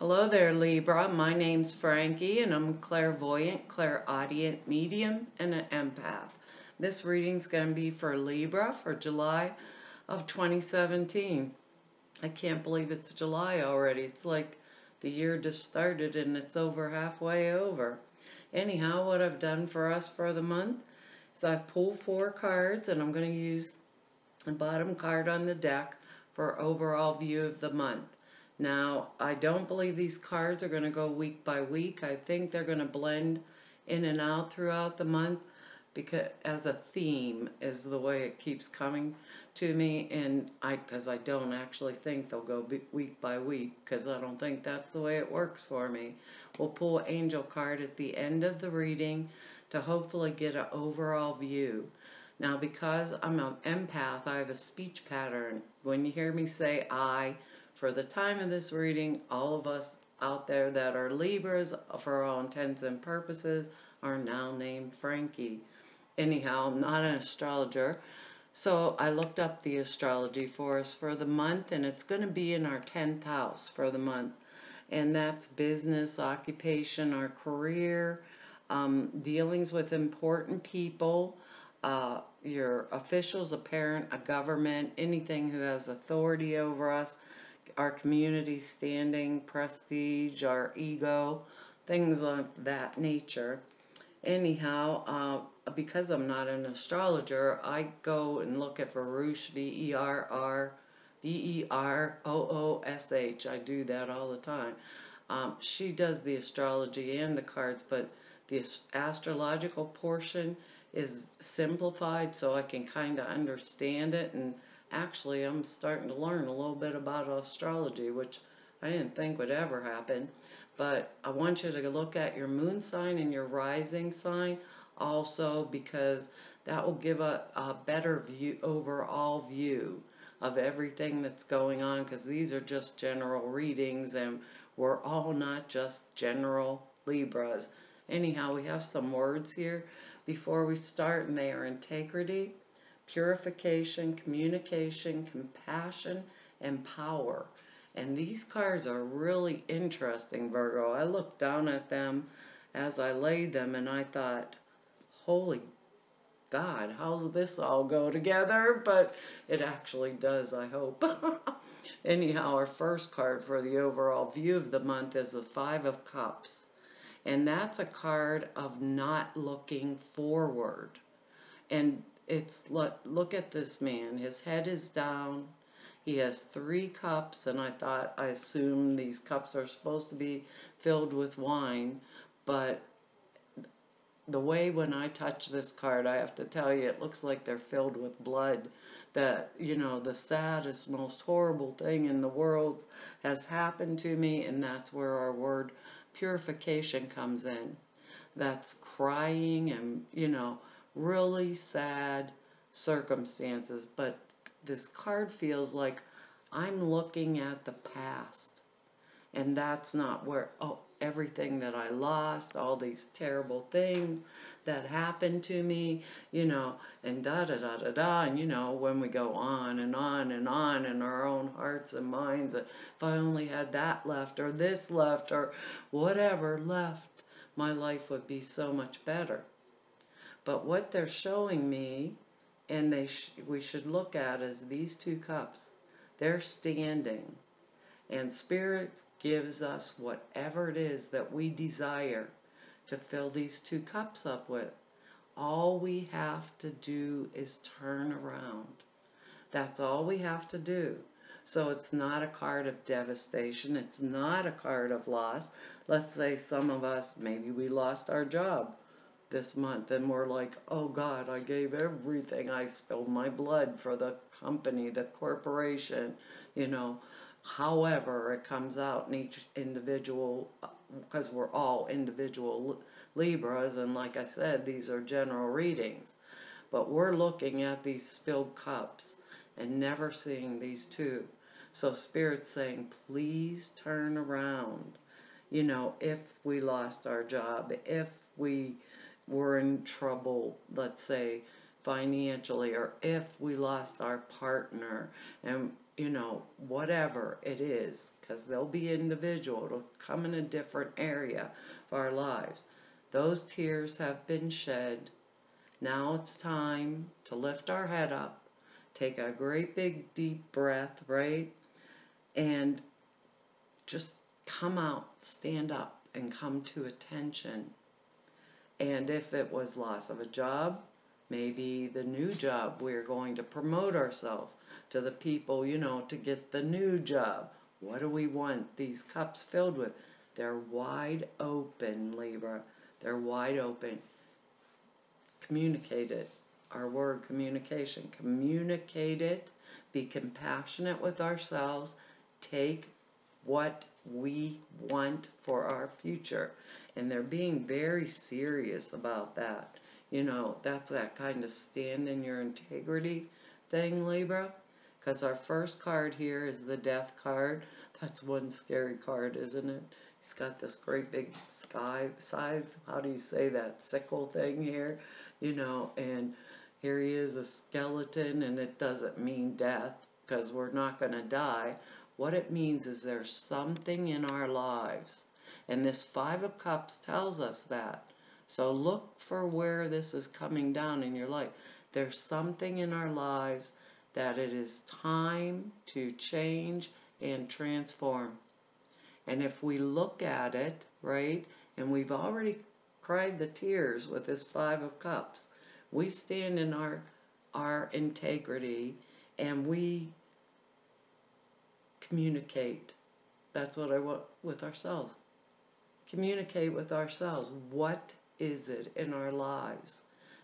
Hello there, Libra. My name's Frankie, and I'm a clairvoyant, clairaudient medium, and an empath. This reading's going to be for Libra for July of 2017. I can't believe it's July already. It's like the year just started and it's over halfway over. Anyhow, what I've done for us for the month is I've pulled 4 cards, and I'm going to use the bottom card on the deck for overall view of the month. Now, I don't believe these cards are going to go week by week. I think they're going to blend in and out throughout the month because as a theme is the way it keeps coming to me, and because I don't actually think they'll go week by week, because I don't think that's the way it works for me. We'll pull an angel card at the end of the reading to hopefully get an overall view. Now, because I'm an empath, I have a speech pattern. When you hear me say I, for the time of this reading, all of us out there that are Libras, for all intents and purposes, are now named Frankie. Anyhow, I'm not an astrologer, so I looked up the astrology for us for the month, and it's going to be in our 10th house for the month. And that's business, occupation, our career, dealings with important people, your officials, a parent, a government, anything who has authority over us, our community standing, prestige, our ego, things of that nature. Anyhow, because I'm not an astrologer, I go and look at Verush, Veroosh. I do that all the time. She does the astrology and the cards, but the astrological portion is simplified so I can kind of understand it, and actually I'm starting to learn a little bit about astrology, which I didn't think would ever happen. But I want you to look at your moon sign and your rising sign also, because that will give a better view, overall view of everything that's going on, because these are just general readings and we're all not just general Libras. Anyhow, we have some words here before we start, and they are integrity, purification, communication, compassion, and power. And these cards are really interesting, Virgo. I looked down at them as I laid them and I thought, holy God, how's this all go together? But it actually does, I hope. Anyhow, our first card for the overall view of the month is the 5 of Cups. And that's a card of not looking forward. And it's, look at this man. His head is down. He has 3 cups, and I assume these cups are supposed to be filled with wine, but the way when I touch this card, I have to tell you, it looks like they're filled with blood. That, you know, the saddest, most horrible thing in the world has happened to me, and that's where our word purification comes in. That's crying and, you know, really sad circumstances. But this card feels like I'm looking at the past, and that's not where, everything that I lost, all these terrible things that happened to me, you know, and da-da-da-da-da, and, you know, when we go on and on and on in our own hearts and minds, if I only had that left, or this left, or whatever left, my life would be so much better. But what they're showing me, and we should look at, is these 2 cups. They're standing, and Spirit gives us whatever it is that we desire to fill these 2 cups up with. All we have to do is turn around. That's all we have to do. So it's not a card of devastation. It's not a card of loss. Let's say some of us, maybe we lost our job this month, and we're like, oh God, I gave everything. I spilled my blood for the company, the corporation, you know. However, it comes out in each individual, because we're all individual Libras, and like I said, these are general readings. But we're looking at these spilled cups and never seeing these 2. So Spirit's saying, please turn around. You know, if we lost our job, if we were in trouble, let's say, financially, or if we lost our partner, and whatever it is, because they'll be individual, it'll come in a different area of our lives. Those tears have been shed. Now it's time to lift our head up, take a great big deep breath, right? And just come out, stand up, and come to attention. And if it was loss of a job, maybe the new job, we're going to promote ourselves to the people, to get the new job. What do we want these cups filled with? They're wide open, Libra. They're wide open. Communicate it. Our word, communication. Communicate it. Be compassionate with ourselves. Take what we want for our future. And they're being very serious about that. That's that kind of stand in your integrity thing, Libra. Because our first card here is the Death card. That's one scary card, isn't it? He's got this great big scythe, how do you say that, sickle thing here, and here he is, a skeleton, and it doesn't mean death, because we're not going to die. What it means is there's something in our lives, and this Five of Cups tells us that. So look for where this is coming down in your life. There's something in our lives that it is time to change and transform. And if we look at it, right, and we've already cried the tears with this Five of Cups, we stand in our integrity and we communicate. That's what I want with ourselves. Communicate with ourselves. What is it in our lives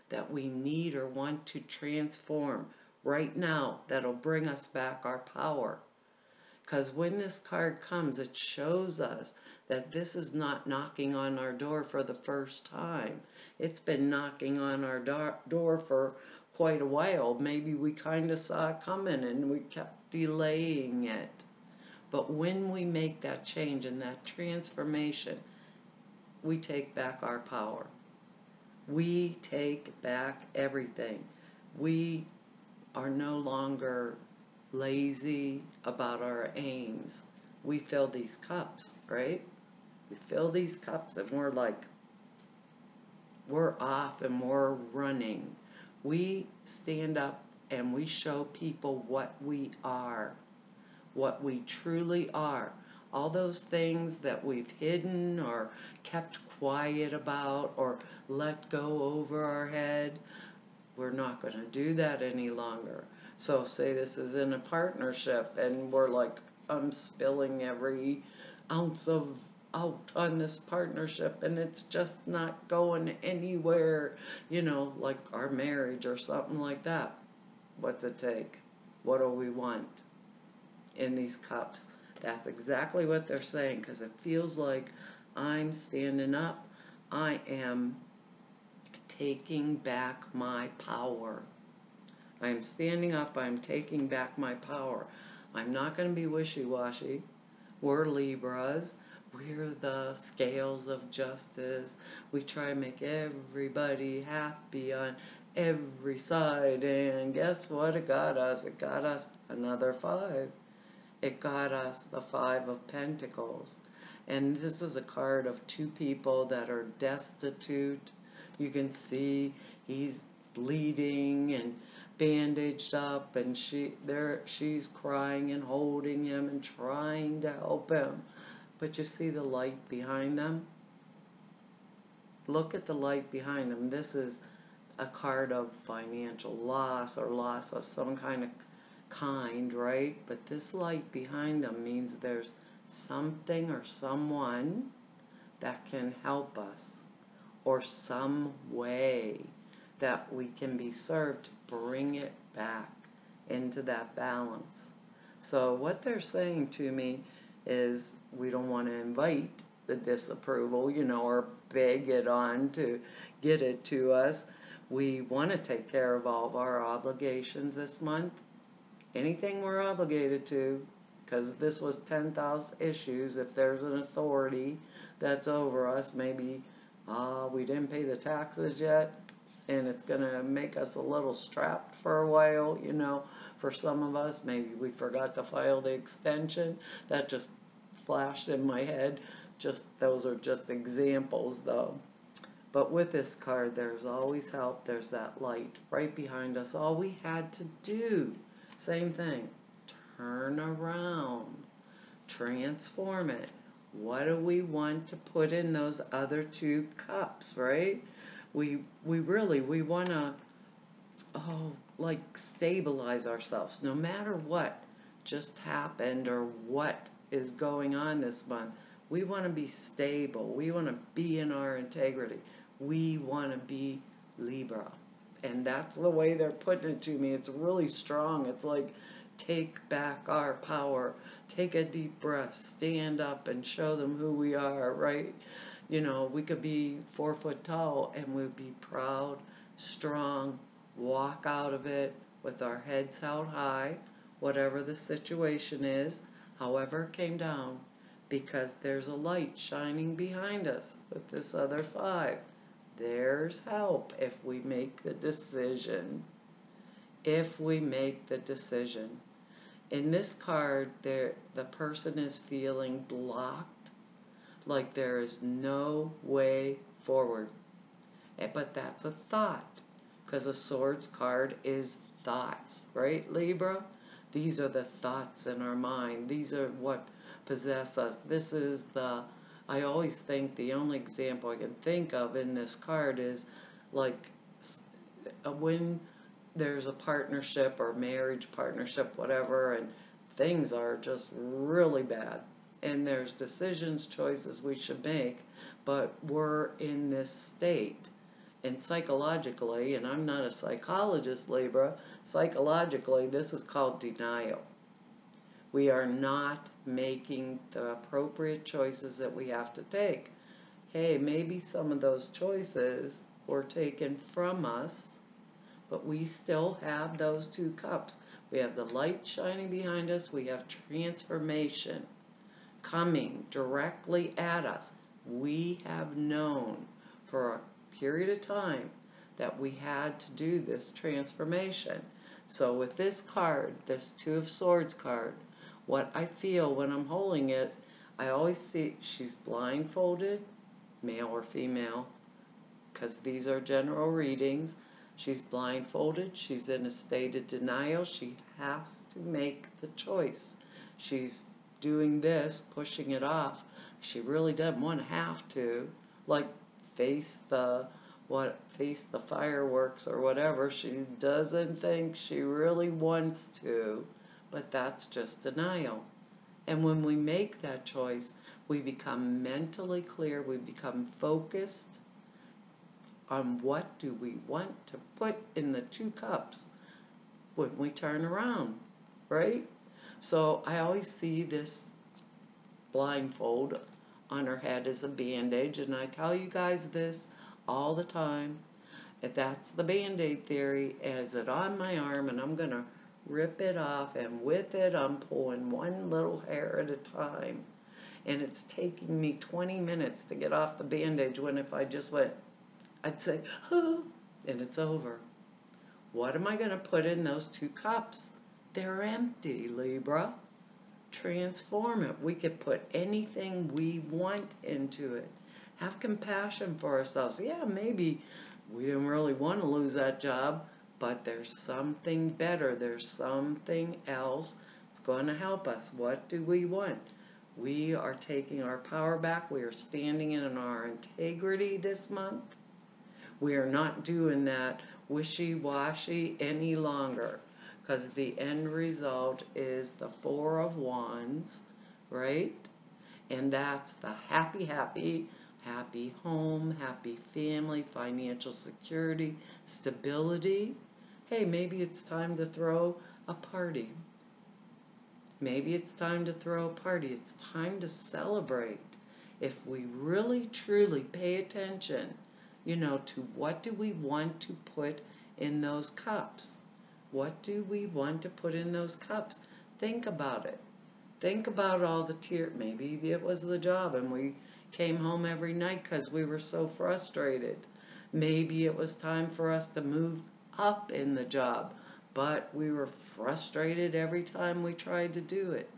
that we need or want to transform right now that'll bring us back our power? Because when this card comes, it shows us that this is not knocking on our door for the first time. It's been knocking on our door for quite a while. Maybe we kind of saw it coming and we kept delaying it. But when we make that change and that transformation, we take back our power. We take back everything. We are no longer lazy about our aims. We fill these cups, right? We fill these cups and we're off and we're running. We stand up and we show people what we are, what we truly are. All those things that we've hidden or kept quiet about or let go over our head, we're not going to do that any longer. So say this is in a partnership and we're like, I'm spilling every ounce of out on this partnership and it's just not going anywhere, like our marriage or something like that. What's it take? What do we want in these cups? That's exactly what they're saying, because it feels like I'm standing up. I am taking back my power. I'm standing up. I'm taking back my power. I'm not going to be wishy-washy. We're Libras. We're the scales of justice. We try to make everybody happy on every side. And guess what it got us? It got us another 5. It got us the 5 of Pentacles. And this is a card of 2 people that are destitute. You can see he's bleeding and bandaged up, and she's crying and holding him and trying to help him. But you see the light behind them? Look at the light behind them. This is a card of financial loss or loss of some kind, right? But this light behind them means there's something or someone that can help us, or some way that we can be served to bring it back into that balance. So what they're saying to me is we don't want to invite the disapproval, or beg it on to get it to us. We want to take care of all of our obligations this month. Anything we're obligated to, because this was 10,000 issues. If there's an authority that's over us, maybe we didn't pay the taxes yet, and it's going to make us a little strapped for a while, for some of us. Maybe we forgot to file the extension. That just flashed in my head. Just those are just examples though. But with this card, there's always help. There's that light right behind us. All we had to do, same thing, turn around, transform it. What do we want to put in those other two cups, right? We want to, like stabilize ourselves no matter what just happened or what is going on this month. We want to be stable. We want to be in our integrity. We want to be Libra. And that's the way they're putting it to me. It's really strong. It's like, take back our power. Take a deep breath. Stand up and show them who we are, right? You know, we could be 4 foot tall and we'd be proud, strong, walk out of it with our heads held high, whatever the situation is, however it came down, because there's a light shining behind us with this other 5. There's help if we make the decision. If we make the decision. In this card, the person is feeling blocked, like there is no way forward. But that's a thought, because a swords card is thoughts, right, Libra? These are the thoughts in our mind. These are what possess us. This is I always think the only example I can think of in this card is like when there's a partnership or marriage partnership, whatever, and things are just really bad. And there's decisions, choices we should make, but we're in this state. And psychologically, and I'm not a psychologist, Libra, psychologically, this is called denial. We are not making the appropriate choices that we have to take. Hey, maybe some of those choices were taken from us, but we still have those 2 cups. We have the light shining behind us. We have transformation coming directly at us. We have known for a period of time that we had to do this transformation. So with this card, this 2 of Swords card, what I feel when I'm holding it, I always see she's blindfolded, male or female, because these are general readings. She's blindfolded. She's in a state of denial. She has to make the choice. She's doing this, pushing it off. She really doesn't want to have to, like face the fireworks or whatever. She doesn't think she really wants to, but that's just denial. And when we make that choice, we become mentally clear. We become focused on what do we want to put in the 2 cups when we turn around, right? So I always see this blindfold on her head as a bandage, and I tell you guys this all the time. If that's the Band-Aid theory, is it on my arm, and I'm going to rip it off, and with it I'm pulling one little hair at a time. And it's taking me 20 minutes to get off the bandage, when if I just went, I'd say, oh, and it's over. What am I going to put in those 2 cups? They're empty, Libra. Transform it. We could put anything we want into it. Have compassion for ourselves. Yeah, maybe we didn't really want to lose that job, but there's something better. There's something else that's going to help us. What do we want? We are taking our power back. We are standing in our integrity this month. We are not doing that wishy-washy any longer, because the end result is the 4 of Wands, right? And that's the happy home, happy family, financial security, stability. Hey, maybe it's time to throw a party. Maybe it's time to throw a party. It's time to celebrate. If we really, truly pay attention, to what do we want to put in those cups? What do we want to put in those cups? Think about it. Think about all the tears. Maybe it was the job and we came home every night because we were so frustrated. Maybe it was time for us to move up in the job. but we were frustrated every time we tried to do it.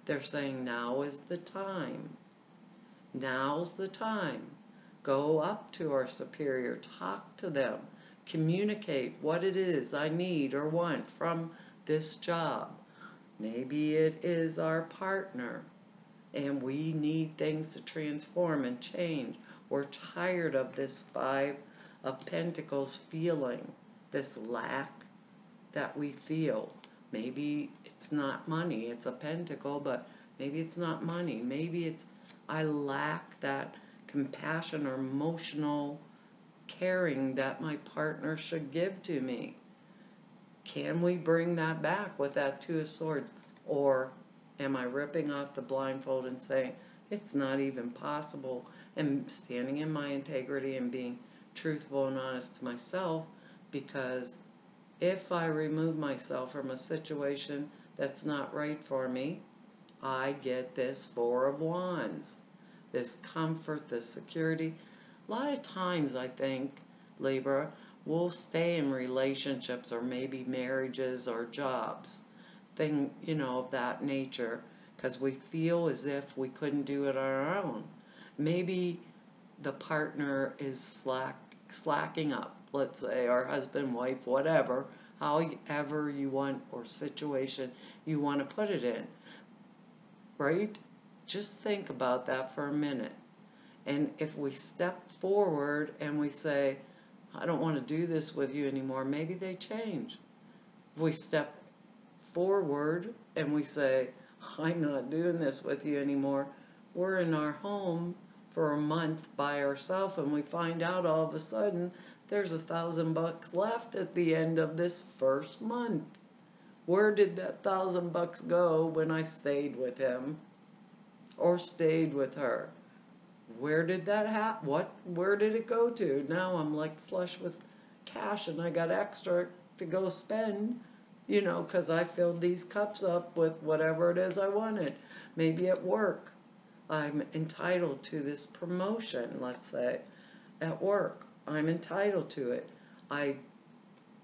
They're saying now is the time. Now's the time. Go up to our superior, talk to them, communicate what it is I need or want from this job. Maybe it is our partner and we need things to transform and change. We're tired of this Five of Pentacles feeling, this lack that we feel. Maybe it's not money, it's a pentacle, but maybe it's not money. Maybe it's I lack that compassion or emotional caring that my partner should give to me. Can we bring that back with that Two of Swords? Or am I ripping off the blindfold and saying, it's not even possible, and standing in my integrity and being truthful and honest to myself? Because if I remove myself from a situation that's not right for me, I get this Four of Wands, this comfort, this security. A lot of times I think, Libra, we'll stay in relationships or maybe marriages or jobs, of that nature, because we feel as if we couldn't do it on our own. Maybe the partner is slacking up, let's say, our husband, wife, whatever, however you want, or situation you want to put it in, right? Just think about that for a minute. And if we step forward and we say, I don't want to do this with you anymore, maybe they change. If we step forward and we say, I'm not doing this with you anymore, we're in our home for a month by ourselves and we find out all of a sudden there's $1,000 left at the end of this first month. Where did that $1,000 go when I stayed with him or stayed with her? Where did that happen? Where did it go to? Now I'm like flush with cash and I got extra to go spend, because I filled these cups up with whatever it is I wanted. Maybe at work, I'm entitled to this promotion, let's say. At work, I'm entitled to it. I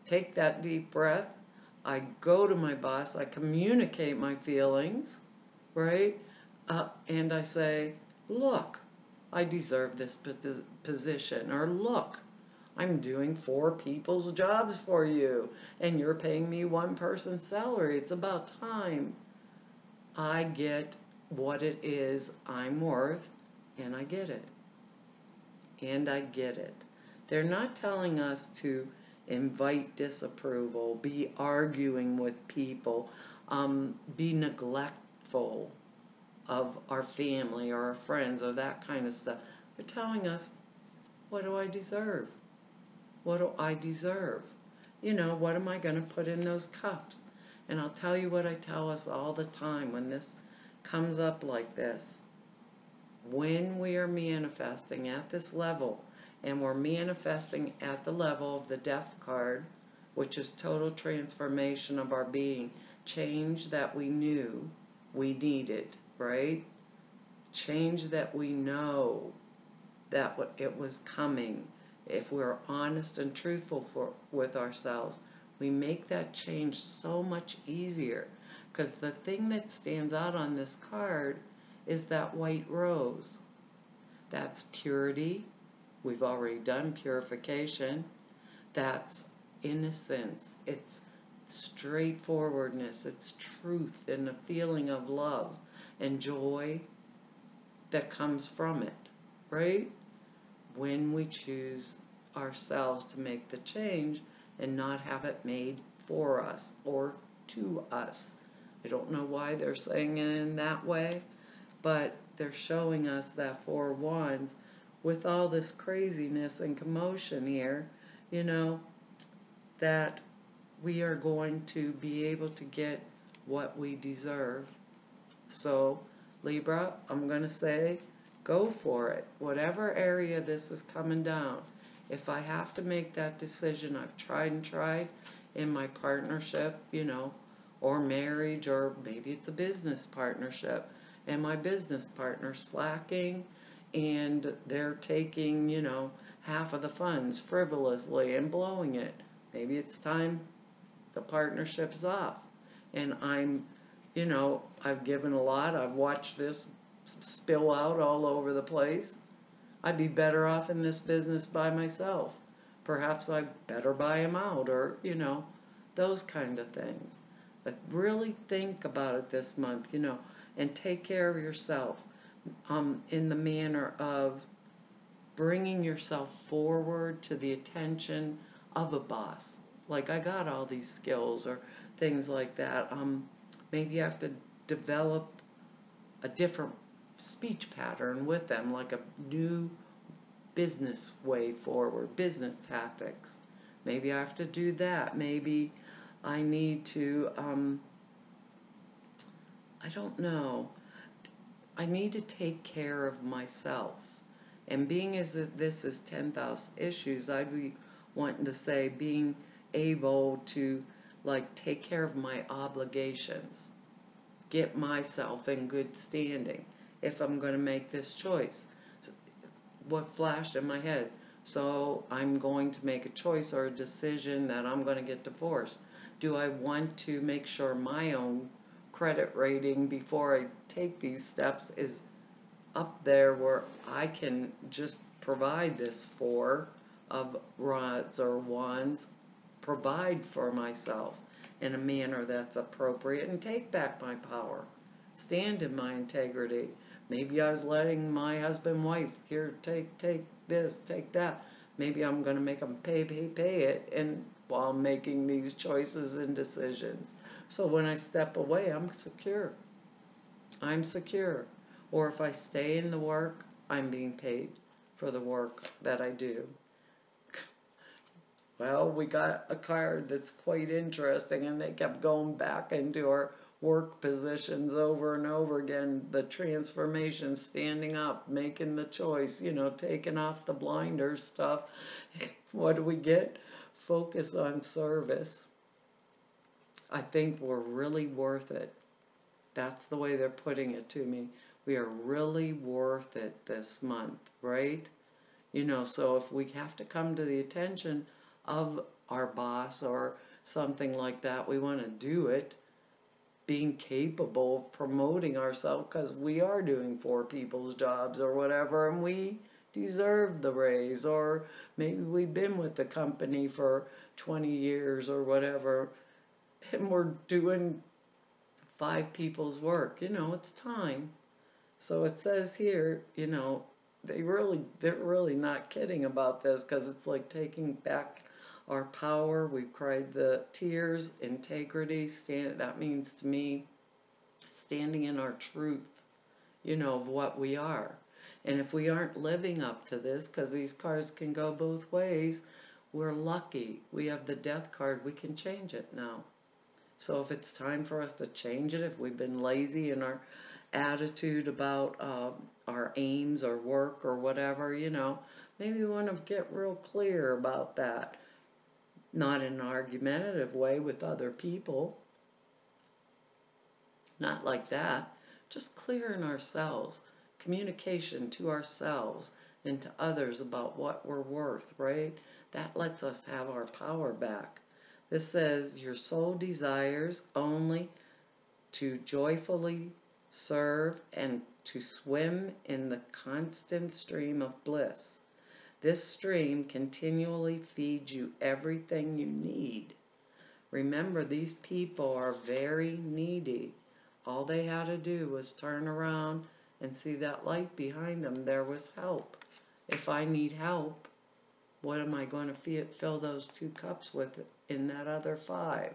take that deep breath. I go to my boss. I communicate my feelings, right? And I say, look, I deserve this position. Or look, I'm doing 4 people's jobs for you, and you're paying me 1 person's salary. It's about time I get what it is I'm worth, and I get it. And I get it. They're not telling us to invite disapproval, be arguing with people, be neglectful of our family or our friends or that kind of stuff. They're telling us, what do I deserve? What do I deserve? What am I going to put in those cups? And I'll tell you what I tell us all the time when this comes up like this. When we are manifesting at this level, and we're manifesting at the level of the Death card, which is total transformation of our being, change that we knew we needed, right? Change that we know that it was coming. If we're honest and truthful with ourselves, we make that change so much easier. Because the thing that stands out on this card is that white rose. That's purity. We've already done purification. That's innocence. It's straightforwardness. It's truth and the feeling of love and joy that comes from it, right? When we choose ourselves to make the change and not have it made for us or to us. I don't know why they're saying it in that way, but they're showing us that Four of Wands with all this craziness and commotion here, that we are going to be able to get what we deserve. So, Libra, I'm going to say, go for it. Whatever area this is coming down. If I have to make that decision, I've tried and tried in my partnership, or marriage, or maybe it's a business partnership, and my business partner slacking, and they're taking, half of the funds frivolously and blowing it. Maybe it's time the partnership's off. And I've given a lot. I've watched this spill out all over the place. I'd be better off in this business by myself. Perhaps I better buy him out, or, those kind of things. But really think about it this month, and take care of yourself in the manner of bringing yourself forward to the attention of a boss. Like, I got all these skills or things like that. Maybe you have to develop a different speech pattern with them, like a new business way forward, business tactics. Maybe I have to do that. Maybe I need to, I don't know. I need to take care of myself. And being as if this is 10,000 issues, I'd be wanting to say being able to, like, take care of my obligations, get myself in good standing if I'm going to make this choice. What flashed in my head? So I'm going to make a choice or a decision that I'm going to get divorced. Do I want to make sure my own credit rating before I take these steps is up there where I can just provide this of rods or wands, provide for myself in a manner that's appropriate and take back my power, stand in my integrity. Maybe I was letting my husband, wife, here, take this, take that. Maybe I'm going to make them pay it, and while I'm making these choices and decisions. So when I step away, I'm secure. I'm secure. Or if I stay in the work, I'm being paid for the work that I do. Well, we got a card that's quite interesting, and they kept going back into our work positions over and over again. The transformation, standing up, making the choice, taking off the blinder stuff. What do we get? Focus on service. I think we're really worth it. That's the way they're putting it to me. We are really worth it this month, right? So if we have to come to the attention of our boss or something like that, we want to do it being capable of promoting ourselves, because we are doing four people's jobs or whatever, and we deserve the raise. Or maybe we've been with the company for 20 years or whatever, and we're doing five people's work. It's time. So it says here, they're really not kidding about this, because it's like taking back our power. We've cried the tears, integrity. That means to me standing in our truth, of what we are. And if we aren't living up to this, because these cards can go both ways, we're lucky. We have the death card. We can change it now. So if it's time for us to change it, if we've been lazy in our attitude about our aims or work or whatever, maybe we want to get real clear about that. Not in an argumentative way with other people. Not like that. Just clear in ourselves. Communication to ourselves and to others about what we're worth, right? That lets us have our power back. This says, your soul desires only to joyfully serve and to swim in the constant stream of bliss. This stream continually feeds you everything you need. Remember, these people are very needy. All they had to do was turn around and see that light behind them. There was help. If I need help, what am I going to fill those 2 cups with in that other 5?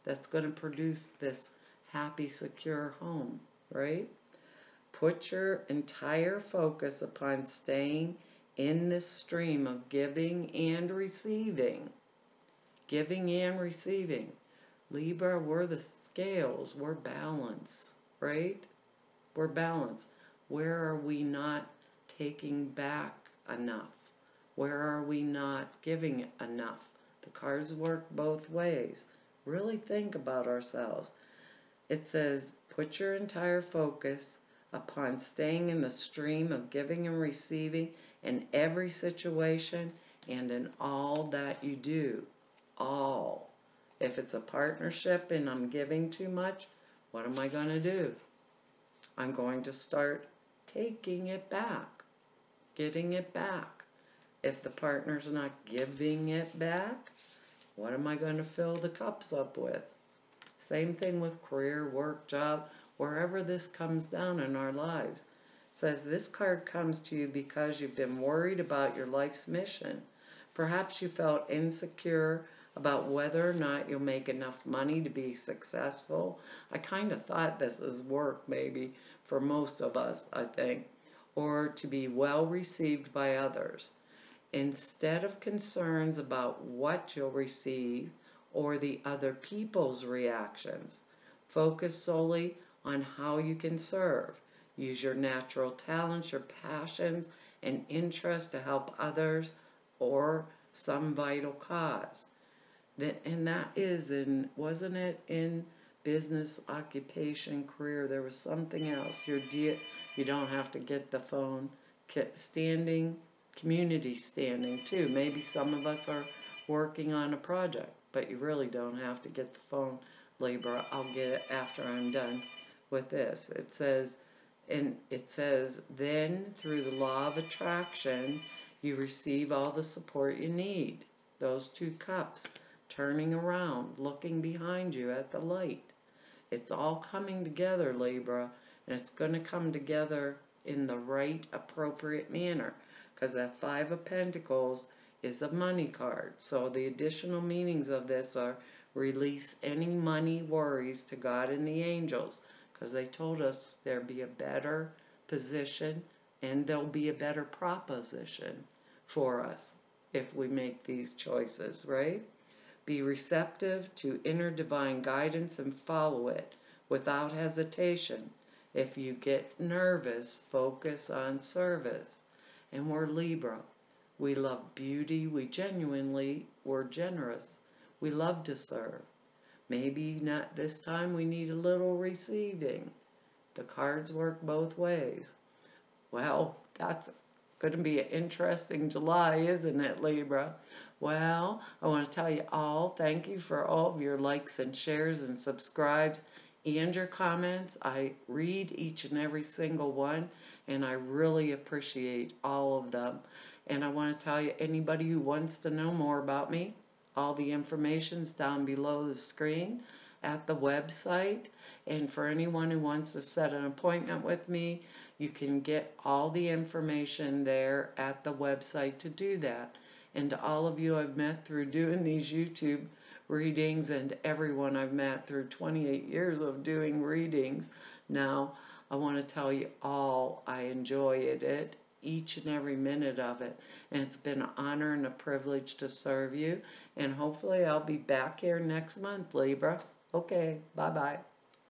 That's going to produce this happy, secure home, right? Put your entire focus upon staying in this stream of giving and receiving. Giving and receiving. Libra, we're the scales. We're balance, right? We're balance. Where are we not taking back enough? Where are we not giving enough? The cards work both ways. Really think about ourselves. It says, put your entire focus upon staying in the stream of giving and receiving in every situation and in all that you do. All. If it's a partnership and I'm giving too much, what am I going to do? I'm going to start taking it back, getting it back. If the partner's not giving it back, what am I going to fill the cups up with? Same thing with career, work, job, wherever this comes down in our lives. It says this card comes to you because you've been worried about your life's mission. Perhaps you felt insecure about whether or not you'll make enough money to be successful. I kind of thought this is work maybe for most of us, I think, or to be well received by others. Instead of concerns about what you'll receive or the other people's reactions, focus solely on how you can serve. Use your natural talents, your passions, and interests to help others or some vital cause. And that is in, wasn't it in business, occupation, career? There was something else. You don't have to get the phone. Standing, community standing too. Maybe some of us are working on a project, but you really don't have to get the phone, Libra. I'll get it after I'm done with this. It says, then through the law of attraction, you receive all the support you need. Those two cups, turning around, looking behind you at the light. It's all coming together, Libra, and it's going to come together in the right, appropriate manner, because that Five of Pentacles is a money card. So the additional meanings of this are release any money worries to God and the angels, because they told us there'd be a better position and there'll be a better proposition for us if we make these choices, right? Be receptive to inner divine guidance and follow it without hesitation. If you get nervous, focus on service. And we're Libra. We love beauty. We're generous. We love to serve. Maybe not this time, we need a little receiving. The cards work both ways. Well, that's going to be an interesting July, isn't it, Libra? Well, I want to tell you all, thank you for all of your likes and shares and subscribes and your comments. I read each and every single one, and I really appreciate all of them. And I want to tell you, anybody who wants to know more about me, all the information's down below the screen at the website. And for anyone who wants to set an appointment with me, you can get all the information there at the website to do that. And to all of you I've met through doing these YouTube readings, and everyone I've met through 28 years of doing readings now, I want to tell you all I enjoyed it, each and every minute of it. And it's been an honor and a privilege to serve you. And hopefully I'll be back here next month, Libra. Okay, bye-bye.